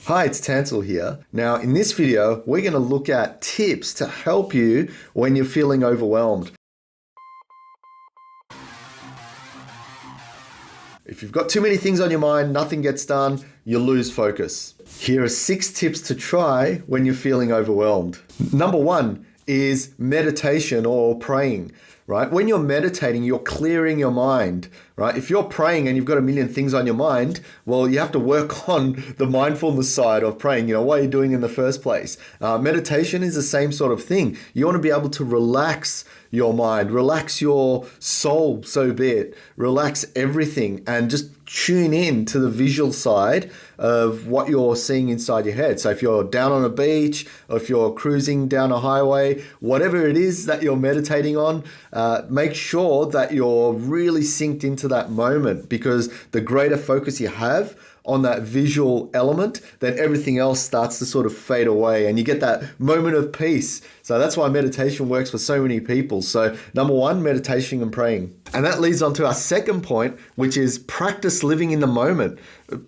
Hi, it's Tansel here. Now, in this video, we're going to look at tips to help you when you're feeling overwhelmed. If you've got too many things on your mind, nothing gets done, you lose focus. Here are 6 tips to try when you're feeling overwhelmed. Number 1 is meditation or praying, right? When you're meditating, you're clearing your mind, right? If you're praying and you've got a million things on your mind, well, you have to work on the mindfulness side of praying. What are you doing in the first place? Meditation is the same sort of thing. You want to be able to relax your mind, relax your soul, so be it, relax everything and just tune in to the visual side of what you're seeing inside your head. So if you're down on a beach, or if you're cruising down a highway, whatever it is that you're meditating on, make sure that you're really synced into that moment, because the greater focus you have on that visual element, then everything else starts to sort of fade away and you get that moment of peace. So that's why meditation works for so many people. So number 1, meditation and praying. And that leads on to our second point, which is practice living in the moment.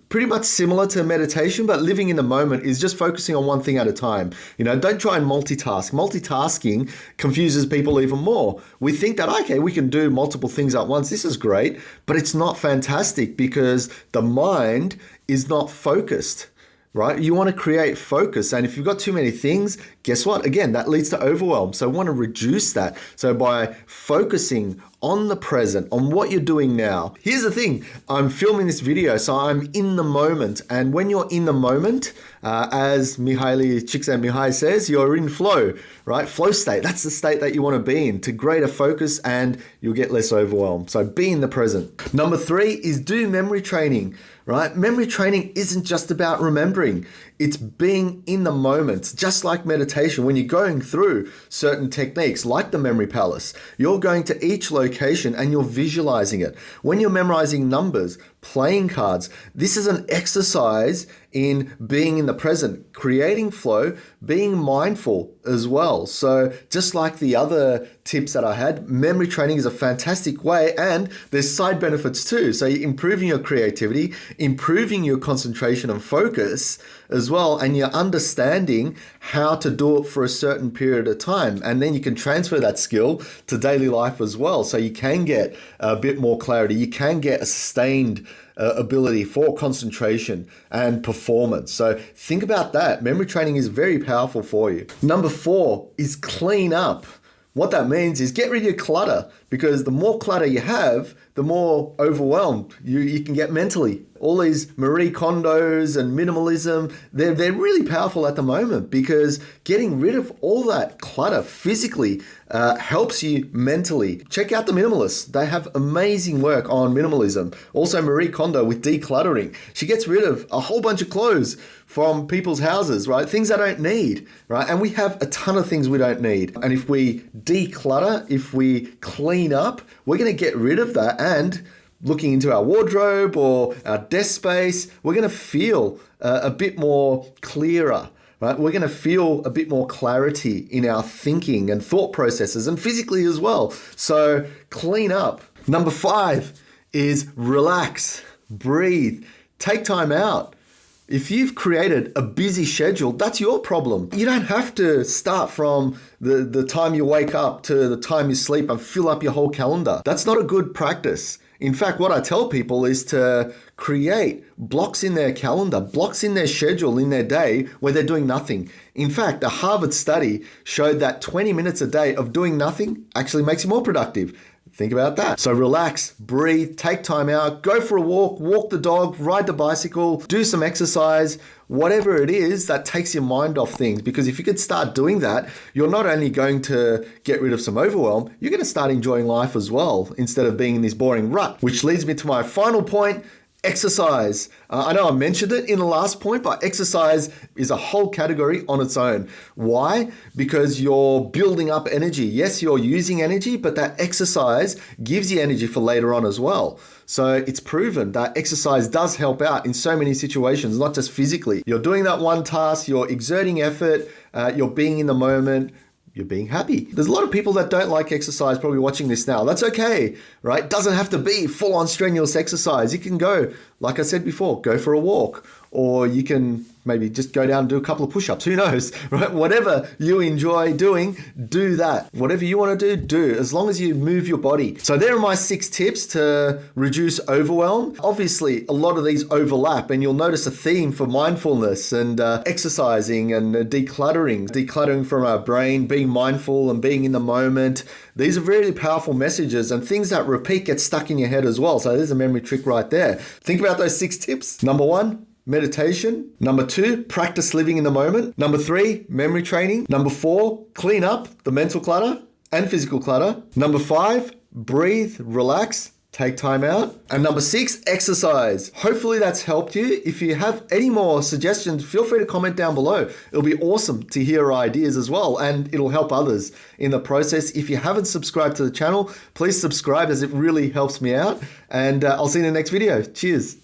Pretty much similar to meditation, but living in the moment is just focusing on one thing at a time. Don't try and multitask. Multitasking confuses people even more. We think that, okay, we can do multiple things at once. This is great, but it's not fantastic because the mind is not focused. Right? You want to create focus. And if you've got too many things, guess what? Again, that leads to overwhelm. So I want to reduce that. So by focusing on the present, on what you're doing now. Here's the thing. I'm filming this video, so I'm in the moment. And when you're in the moment, as Mihaly Csikszentmihalyi says, you're in flow, right? Flow state. That's the state that you want to be in, to greater focus, and you'll get less overwhelmed. So be in the present. Number 3 is do memory training, right? Memory training isn't just about remembering. It's being in the moment, just like meditation. When you're going through certain techniques like the memory palace, you're going to each location and you're visualizing it. When you're memorizing numbers, playing cards, this is an exercise in being in the present, creating flow, being mindful as well. So just like the other tips that I had, memory training is a fantastic way, and there's side benefits too. So you're improving your creativity, improving your concentration and focus as well, and you're understanding how to do it for a certain period of time. And then you can transfer that skill to daily life as well. So you can get a bit more clarity. You can get a sustained ability for concentration and performance. So think about that. Memory training is very powerful for you. Number 4 is clean up. What that means is get rid of your clutter, because the more clutter you have, the more overwhelmed you can get mentally. All these Marie Kondos and minimalism, they're really powerful at the moment, because getting rid of all that clutter physically helps you mentally. Check out the minimalists. They have amazing work on minimalism. Also Marie Kondo with decluttering. She gets rid of a whole bunch of clothes from people's houses, right? Things they don't need, right? And we have a ton of things we don't need. And if we declutter, if we clean up, we're going to get rid of that, and looking into our wardrobe or our desk space, we're going to feel a bit more clearer, right? We're going to feel a bit more clarity in our thinking and thought processes, and physically as well. So clean up. Number 5 is relax, breathe, take time out. If you've created a busy schedule, that's your problem. You don't have to start from the time you wake up to the time you sleep and fill up your whole calendar. That's not a good practice. In fact, what I tell people is to create blocks in their calendar, blocks in their schedule in their day where they're doing nothing. In fact, a Harvard study showed that 20 minutes a day of doing nothing actually makes you more productive. Think about that. So relax, breathe, take time out, go for a walk the dog, ride the bicycle, do some exercise, whatever it is that takes your mind off things. Because if you could start doing that, you're not only going to get rid of some overwhelm, you're going to start enjoying life as well, instead of being in this boring rut. Which leads me to my final point. Exercise. I know I mentioned it in the last point, but exercise is a whole category on its own. Why? Because you're building up energy. Yes, you're using energy, but that exercise gives you energy for later on as well. So it's proven that exercise does help out in so many situations, not just physically. You're doing that one task, you're exerting effort, you're being in the moment, you're being happy. There's a lot of people that don't like exercise probably watching this now. That's okay, right? Doesn't have to be full on strenuous exercise. You can go, like I said before, go for a walk, or you can maybe just go down and do a couple of push-ups. Who knows, right? Whatever you enjoy doing, do that. Whatever you want to do, as long as you move your body. So there are my 6 tips to reduce overwhelm. Obviously, a lot of these overlap, and you'll notice a theme for mindfulness and exercising and decluttering from our brain, being mindful and being in the moment. These are really powerful messages, and things that repeat get stuck in your head as well. So there's a memory trick right there. Think about those 6 tips. Number 1, meditation. Number 2, practice living in the moment. Number 3, memory training. Number 4, clean up the mental clutter and physical clutter. Number 5, breathe, relax, take time out. And number 6, exercise. Hopefully that's helped you. If you have any more suggestions, feel free to comment down below. It'll be awesome to hear ideas as well, and it'll help others in the process. If you haven't subscribed to the channel, please subscribe, as it really helps me out. And I'll see you in the next video. Cheers.